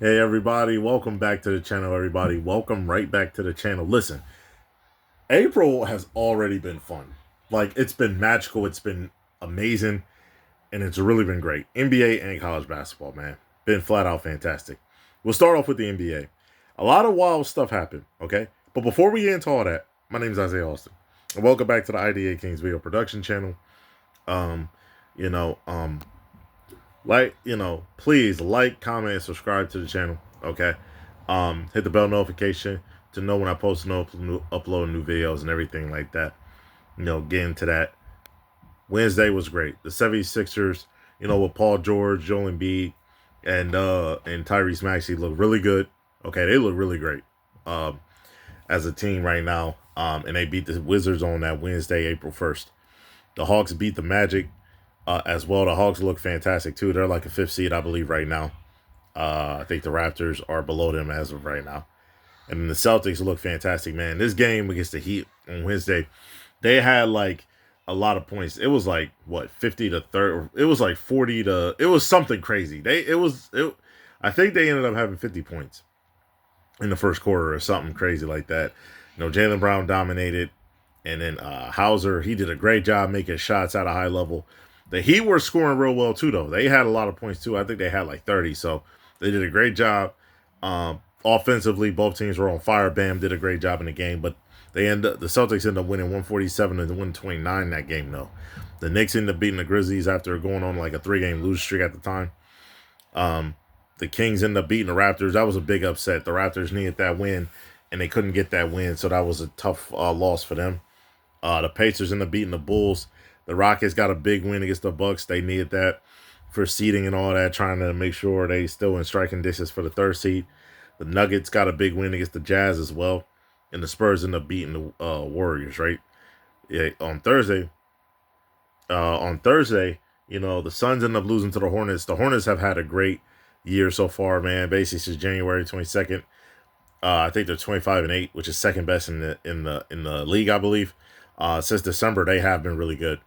Hey everybody, welcome back to the channel. Everybody, welcome right back to the channel. Listen, April has already been fun. Like it's been magical, it's been amazing, and it's really been great. NBA and college basketball, man, been flat out fantastic. We'll start off with the NBA. A lot of wild stuff happened, okay? But before we get into all that, my name is Isaiah Austin, and welcome back to the IDA Kings video production channel. Um, you know, um, please like, comment, and subscribe to the channel. Okay. Hit the bell notification to know when I post upload new videos and everything like that. Get into that. Wednesday was great. The 76ers, with Paul George, Joel Embiid, and Tyrese Maxey look really good. Okay, they look really great. Um, as a team right now. And they beat the Wizards on that Wednesday, April 1st. The Hawks beat the Magic as well. The Hawks look fantastic too. They're like a fifth seed, I believe, right now. I think the Raptors are below them as of right now. And then the Celtics look fantastic, man. This game against the Heat on Wednesday, they had like a lot of points. It was like what 50 to 30. It was like 40 to. It was something crazy. I think they ended up having 50 points in the first quarter or something crazy like that. Jaylen Brown dominated, and then Hauser, he did a great job making shots at a high level. The Heat were scoring real well too, though. They had a lot of points too. I think they had like 30, so they did a great job. Offensively, both teams were on fire. Bam did a great job in the game, but the Celtics ended up winning 147 and 129 that game, though. The Knicks ended up beating the Grizzlies after going on like a 3-game losing streak at the time. The Kings ended up beating the Raptors. That was a big upset. The Raptors needed that win, and they couldn't get that win, so that was a tough loss for them. The Pacers ended up beating the Bulls. The Rockets got a big win against the Bucks. They needed that for seeding and all that, trying to make sure they still in striking distance for the third seed. The Nuggets got a big win against the Jazz as well, and the Spurs ended up beating the Warriors. Right? Yeah, on Thursday. The Suns ended up losing to the Hornets. The Hornets have had a great year so far, man. Basically, since January 22nd. I think they're 25-8, which is second best in the league, I believe. Since December, they have been really good.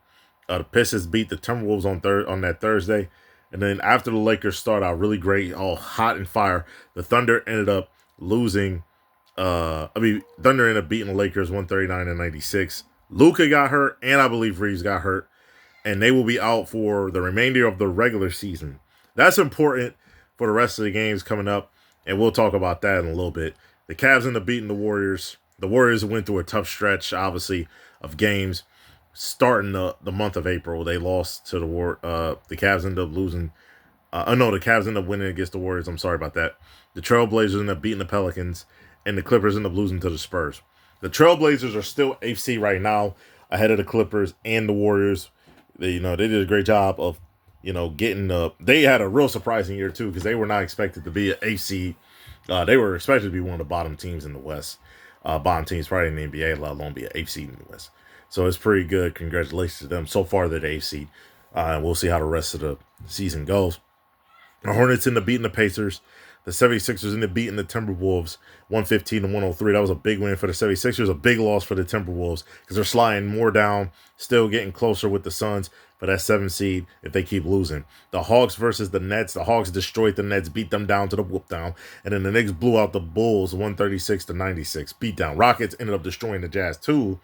The Pistons beat the Timberwolves on that Thursday, and then after the Lakers start out really great, all hot and fire, the Thunder ended up losing. Thunder ended up beating the Lakers 139-96. Luka got hurt, and I believe Reeves got hurt, and they will be out for the remainder of the regular season. That's important for the rest of the games coming up, and we'll talk about that in a little bit. The Cavs ended up beating the Warriors. The Warriors went through a tough stretch, obviously, of games starting the month of April. They lost to the Cavs ended up losing. The Cavs ended up winning against the Warriors. I'm sorry about that. The Trailblazers ended up beating the Pelicans, and the Clippers ended up losing to the Spurs. The Trailblazers are still AFC right now, ahead of the Clippers and the Warriors. They did a great job of getting they had a real surprising year too, because they were not expected to be an AFC. They were expected to be one of the bottom teams in the West. Bottom teams probably in the NBA, let alone be an AFC in the West. So it's pretty good. Congratulations to them. So far, they're the AFC. And we'll see how the rest of the season goes. The Hornets ended up beating the Pacers. The 76ers ended up beating the Timberwolves 115-103. That was a big win for the 76ers, a big loss for the Timberwolves because they're sliding more down, still getting closer with the Suns for that 7th seed if they keep losing. The Hawks versus the Nets. The Hawks destroyed the Nets, beat them down to the whoop down. And then the Knicks blew out the Bulls 136-96. Beat down. Rockets ended up destroying the Jazz too.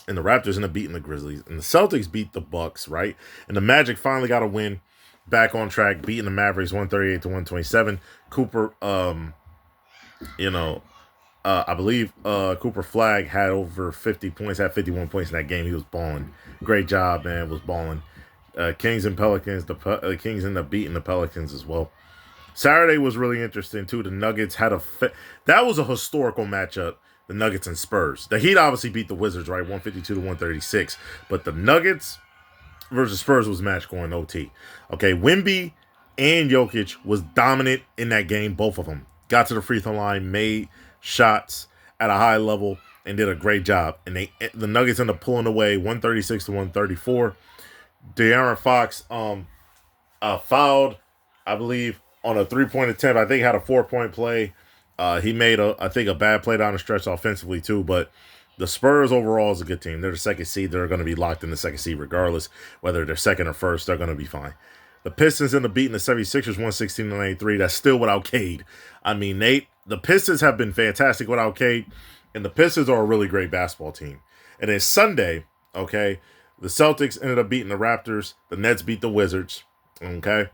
And the Raptors ended up beating the Grizzlies. And the Celtics beat the Bucks, right? And the Magic finally got a win. Back on track, beating the Mavericks 138-127. Cooper, I believe Cooper Flag had over 50 points, had 51 points in that game. He was balling. Great job, man. Was balling. Kings and Pelicans. The Kings ended up beating the Pelicans as well. Saturday was really interesting too. The Nuggets had that was a historical matchup. The Nuggets and Spurs. The Heat obviously beat the Wizards, right? 152-136. But the Nuggets versus Spurs was match going OT. Okay, Wemby and Jokic was dominant in that game, both of them. Got to the free throw line, made shots at a high level, and did a great job. And the Nuggets ended up pulling away 136-134. De'Aaron Fox fouled, I believe, on a 3-point attempt. I think had a 4-point play. He made a bad play down the stretch offensively too, but the Spurs overall is a good team. They're the second seed. They're going to be locked in the second seed regardless. Whether they're second or first, they're going to be fine. The Pistons end up beating the 76ers 116-93. That's still without Cade. I mean, the Pistons have been fantastic without Cade, and the Pistons are a really great basketball team. And then Sunday, okay, the Celtics ended up beating the Raptors. The Nets beat the Wizards, okay?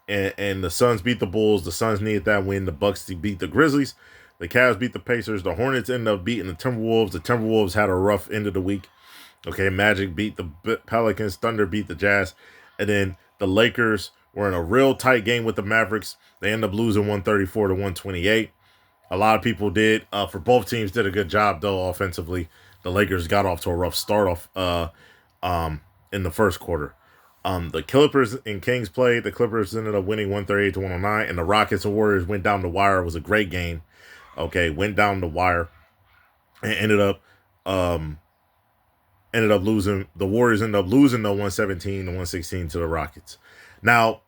And the Suns beat the Bulls. The Suns needed that win. The Bucks beat the Grizzlies. The Cavs beat the Pacers. The Hornets ended up beating the Timberwolves. The Timberwolves had a rough end of the week. Okay, Magic beat the Pelicans. Thunder beat the Jazz. And then the Lakers were in a real tight game with the Mavericks. They ended up losing 134-128. A lot of people did. For both teams, did a good job, though, offensively. The Lakers got off to a rough start off in the first quarter. The Clippers and Kings played. The Clippers ended up winning 138-109, and the Rockets and Warriors went down the wire. It was a great game. Okay, went down the wire and ended up losing. The Warriors ended up losing the 117-116 to the Rockets. Now,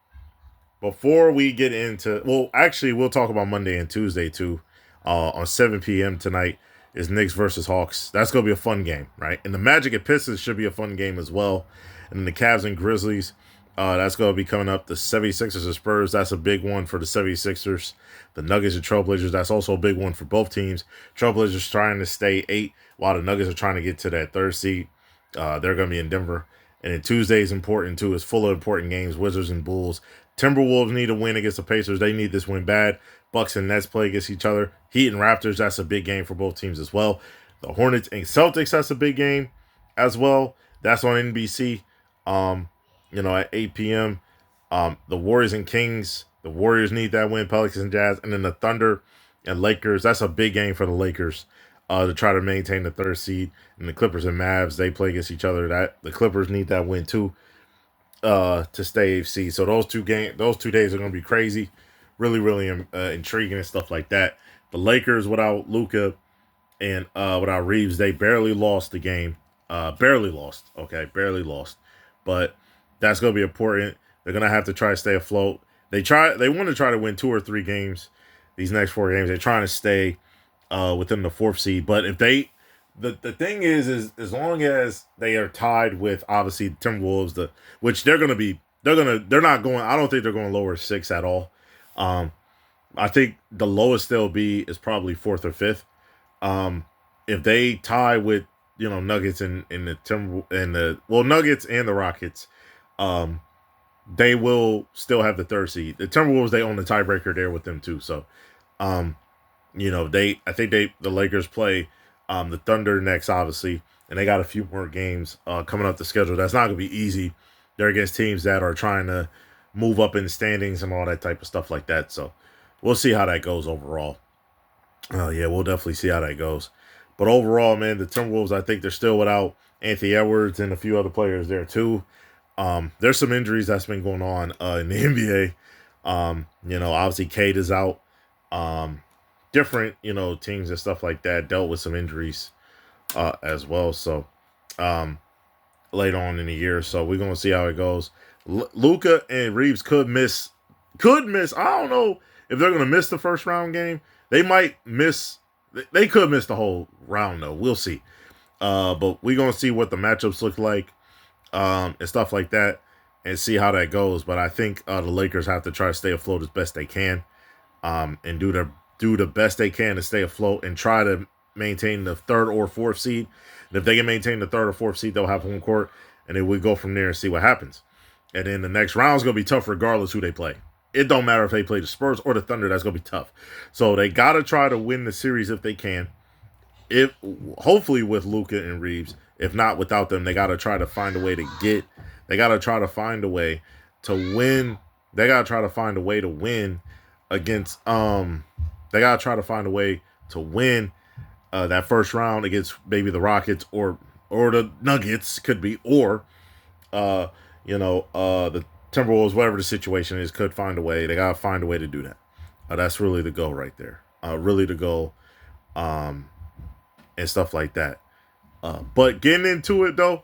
before we get into, well, actually, we'll talk about Monday and Tuesday too. On 7 p.m. tonight is Knicks versus Hawks. That's gonna be a fun game, right? And the Magic and Pistons should be a fun game as well. And then the Cavs and Grizzlies, that's going to be coming up. The 76ers and Spurs, that's a big one for the 76ers. The Nuggets and Trailblazers, that's also a big one for both teams. Trailblazers trying to stay 8, while the Nuggets are trying to get to that 3rd seed. They're going to be in Denver. And then Tuesday is important too. It's full of important games. Wizards and Bulls. Timberwolves need a win against the Pacers. They need this win bad. Bucks and Nets play against each other. Heat and Raptors, that's a big game for both teams as well. The Hornets and Celtics, that's a big game as well. That's on NBC. At 8 p.m. The Warriors and Kings. The Warriors need that win. Pelicans and Jazz. And then the Thunder and Lakers. That's a big game for the Lakers to try to maintain the 3rd seed. And the Clippers and Mavs, they play against each other. The Clippers need that win too to stay AFC. So those two days are going to be crazy. Really, really intriguing and stuff like that. The Lakers without Luka and without Reeves, they barely lost the game. Barely lost. Okay, barely lost. But that's going to be important. They're going to have to try to stay afloat. They want to try to win 2 or 3 games. These next 4 games, they're trying to stay within the 4th seed. But if the thing is as long as they are tied with obviously the Timberwolves, which they're not going. I don't think they're going lower 6 at all. I think the lowest they'll be is probably 4th or 5th. If they tie with Nuggets and the Nuggets and the Rockets, they will still have the 3rd seed. The Timberwolves, they own the tiebreaker there with them too. So, I think the Lakers play the Thunder next, obviously, and they got a few more games coming up the schedule. That's not gonna be easy. They're against teams that are trying to move up in the standings and all that type of stuff like that. So, we'll see how that goes overall. We'll definitely see how that goes. But overall, man, the Timberwolves, I think they're still without Anthony Edwards and a few other players there too. There's some injuries that's been going on in the NBA. Obviously Cade is out. Different, teams and stuff like that dealt with some injuries as well. So later on in the year. So we're going to see how it goes. Luka and Reeves could miss. I don't know if they're going to miss the first round game. They might miss. They could miss the whole round, though. We'll see. But we're going to see what the matchups look like and stuff like that and see how that goes. But I think the Lakers have to try to stay afloat as best they can and do the best they can to stay afloat and try to maintain the 3rd or 4th seed. And if they can maintain the 3rd or 4th seed, they'll have home court. And then we go from there and see what happens. And then the next round is going to be tough regardless who they play. It don't matter if they play the Spurs or the Thunder. That's going to be tough. So they got to try to win the series if they can. Hopefully with Luka and Reeves. If not without them, they got to try to find a way to get. They got to try to find a way to win. They got to try to find a way to win against. They got to try to find a way to win that first round against maybe the Rockets or the Nuggets could be, or the Timberwolves, whatever the situation is, could find a way. They got to find a way to do that. That's really the goal right there. Really the goal and stuff like that. But getting into it, though,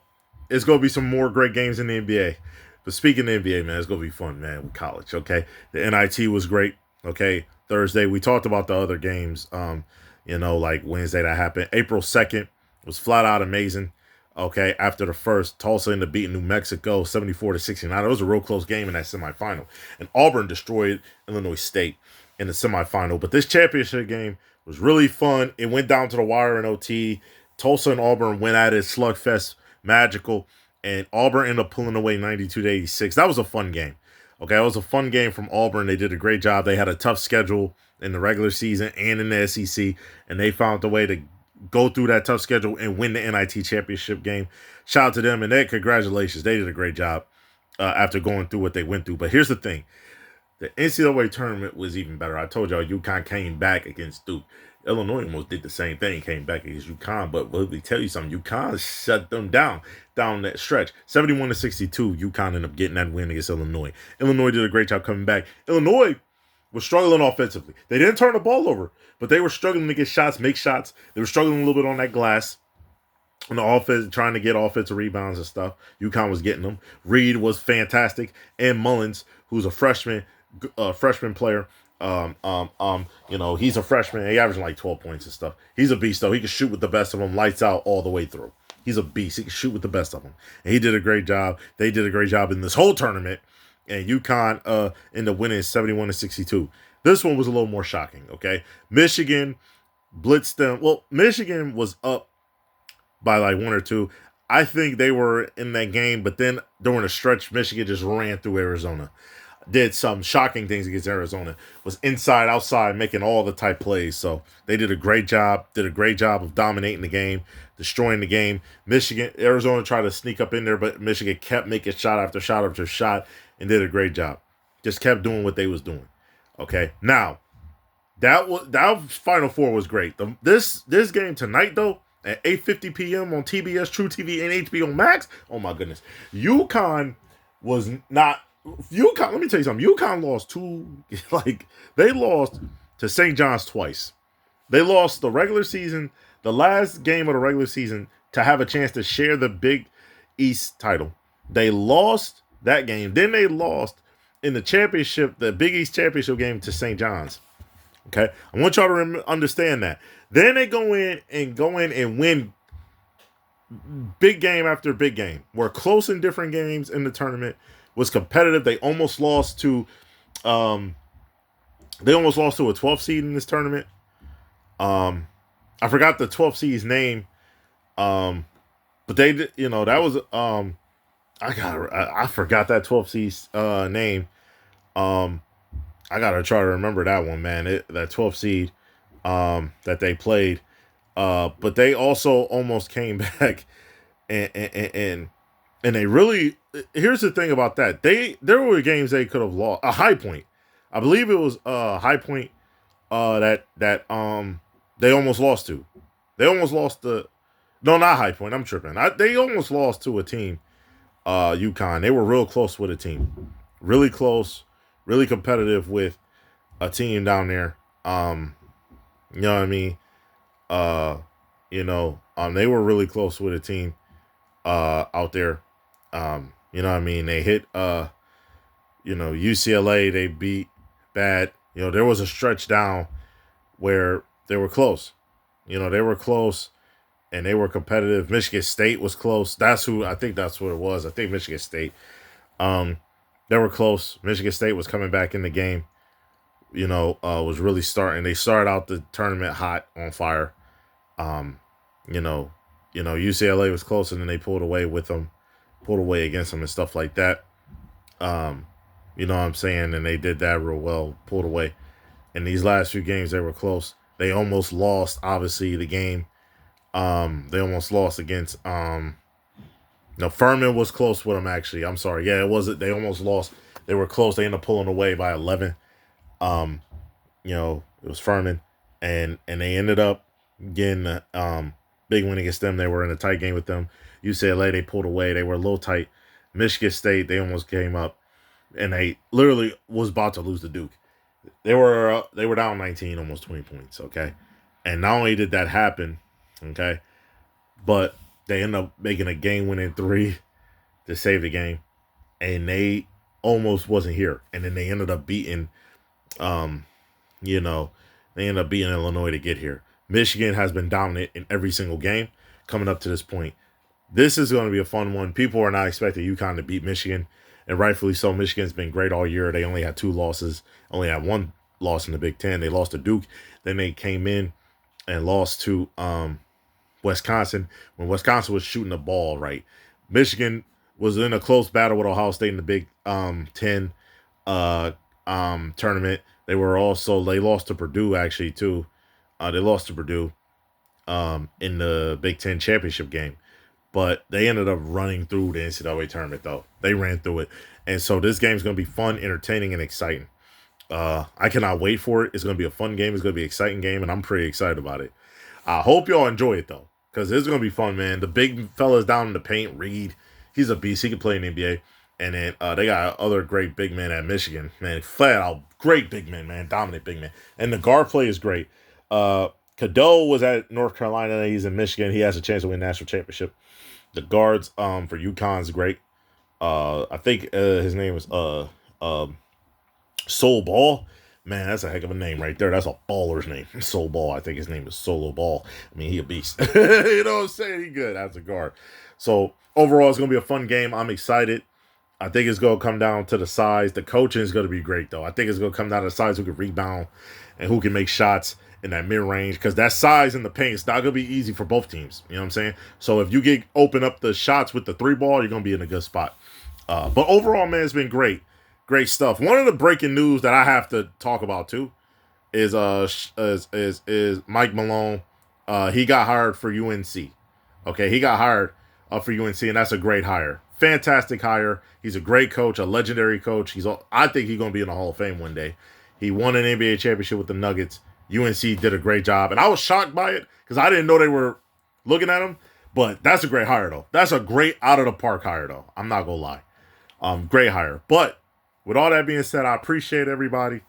it's going to be some more great games in the NBA. But speaking of the NBA, man, it's going to be fun, man, with college, okay? The NIT was great, okay? Thursday, we talked about the other games, like Wednesday that happened. April 2nd was flat out amazing. Okay, after the first, Tulsa ended up beating New Mexico 74-69. It was a real close game in that semifinal. And Auburn destroyed Illinois State in the semifinal. But this championship game was really fun. It went down to the wire in OT. Tulsa and Auburn went at it, slugfest, magical. And Auburn ended up pulling away 92-86. That was a fun game. Okay, it was a fun game from Auburn. They did a great job. They had a tough schedule in the regular season and in the SEC, and they found a way to go through that tough schedule and win the NIT championship game. Shout out to them, and congratulations. They did a great job after going through what they went through. But here's the thing. The NCAA tournament was even better. I told y'all UConn came back against Duke. Illinois almost did the same thing, came back against UConn, but let me tell you something. UConn shut them down that stretch. 71-62, UConn ended up getting that win against Illinois. Illinois did a great job coming back. Illinois was struggling offensively. They didn't turn the ball over, but they were struggling to get shots, make shots. They were struggling a little bit on that glass. On the offense, trying to get offensive rebounds and stuff. UConn was getting them. Reed was fantastic. And Mullins, who's a freshman player. He's a freshman. He averaging like 12 points and stuff. He's a beast, though. He can shoot with the best of them, lights out all the way through. He's a beast. He can shoot with the best of them. And he did a great job. They did a great job in this whole tournament. And UConn ended up winning 71-62. This one was a little more shocking, okay? Michigan blitzed them. Well, Michigan was up by like one or two. I think they were in that game, but then during a stretch, Michigan just ran through Arizona. Did some shocking things against Arizona. Was inside, outside, making all the type plays. So they did a great job. Did a great job of dominating the game, destroying the game. Arizona tried to sneak up in there, but Michigan kept making shot after shot after shot and did a great job. Just kept doing what they was doing. Okay, now that Final Four was great. This game tonight though at 8:50 p.m. on TBS, True TV, and HBO Max. Oh my goodness, UConn was not. UConn, let me tell you something. UConn lost they lost to St. John's twice. They lost the regular season, the last game of the regular season, to have a chance to share the Big East title. They lost that game. Then they lost in the championship, the Big East championship game, to St. John's. Okay, I want y'all to understand that. Then they go in and win big game after big game. We're close in different games in the tournament. Was competitive. They almost lost to a 12th seed in this tournament. I forgot the 12th seed's name. But they did, that was I forgot that 12th seed's name. I gotta try to remember that one, man. That 12th seed that they played. But they also almost came back and they really. Here's the thing about that. There were games they could have lost. A High Point, I believe it was High Point that they almost lost to. They almost lost no, not High Point. I'm tripping. They almost lost to a team, UConn. They were real close with a team, really close, really competitive with a team down there. You know what I mean? They were really close with a team out there. You know what I mean? They hit, UCLA, they beat bad. There was a stretch down where they were close. They were close and they were competitive. Michigan State was close. I think that's what it was. I think Michigan State. They were close. Michigan State was coming back in the game. Was really starting. They started out the tournament hot, on fire. UCLA was close and then they pulled away against them and stuff like that. You know what I'm saying? And they did that real well, pulled away. In these last few games, they were close. They almost lost, obviously, the game. They almost lost against, Furman was close with them, actually. I'm sorry. Yeah, it wasn't. They almost lost. They were close. They ended up pulling away by 11. It was Furman. And they ended up getting a big win against them. They were in a tight game with them. UCLA, they pulled away. They were a little tight. Michigan State, they almost came up. And they literally was about to lose to Duke. They were down 19, almost 20 points, okay? And not only did that happen, okay, but they ended up making a game-winning 3 to save the game. And they almost wasn't here. And then they ended up beating, Illinois to get here. Michigan has been dominant in every single game coming up to this point. This is going to be a fun one. People are not expecting UConn to beat Michigan, and rightfully so. Michigan's been great all year. They only had 2 losses, only had 1 loss in the Big Ten. They lost to Duke. Then they came in and lost to Wisconsin when Wisconsin was shooting the ball right. Michigan was in a close battle with Ohio State in the Big Ten tournament. They lost to Purdue actually too. They lost to Purdue in the Big Ten championship game. But they ended up running through the NCAA tournament, though. They ran through it. And so this game is going to be fun, entertaining, and exciting. I cannot wait for it. It's going to be a fun game. It's going to be an exciting game, and I'm pretty excited about it. I hope y'all enjoy it, though, because it's going to be fun, man. The big fellas down in the paint, Reed, he's a beast. He can play in the NBA. And then they got other great big men at Michigan. Man, flat out great big men, man. Dominant big men. And the guard play is great. Cadeau was at North Carolina. He's in Michigan. He has a chance to win national championship. The guards for UConn's great. I think his name is Soul Ball. Man, that's a heck of a name right there. That's a baller's name. Soul Ball. I think his name is Solo Ball. I mean, he a beast. You know what I'm saying? He good as a guard. So overall, it's gonna be a fun game. I'm excited. I think it's going to come down to the size. The coaching is going to be great, though. I think it's going to come down to the size who can rebound and who can make shots in that mid-range, because that size in the paint is not going to be easy for both teams. You know what I'm saying? So if you open up the shots with the 3-ball, you're going to be in a good spot. But overall, man, it's been great. Great stuff. One of the breaking news that I have to talk about, too, is Mike Malone. He got hired for UNC. Okay, he got hired for UNC, and that's a great hire. Fantastic hire. He's a great coach, a legendary coach. I think he's going to be in the Hall of Fame one day. He won an NBA championship with the Nuggets. UNC did a great job, and I was shocked by it because I didn't know they were looking at him. But that's a great hire, though. That's a great out of the park hire, though. I'm not gonna lie. Great hire. But with all that being said, I appreciate everybody.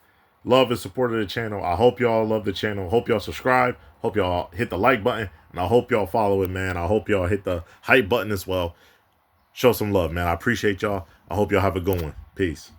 Love and support of the channel. I hope y'all love the channel. Hope y'all subscribe. Hope y'all hit the like button, and I hope y'all follow it, man. I hope y'all hit the hype button as well. Show some love, man. I appreciate y'all. I hope y'all have a good one. Peace.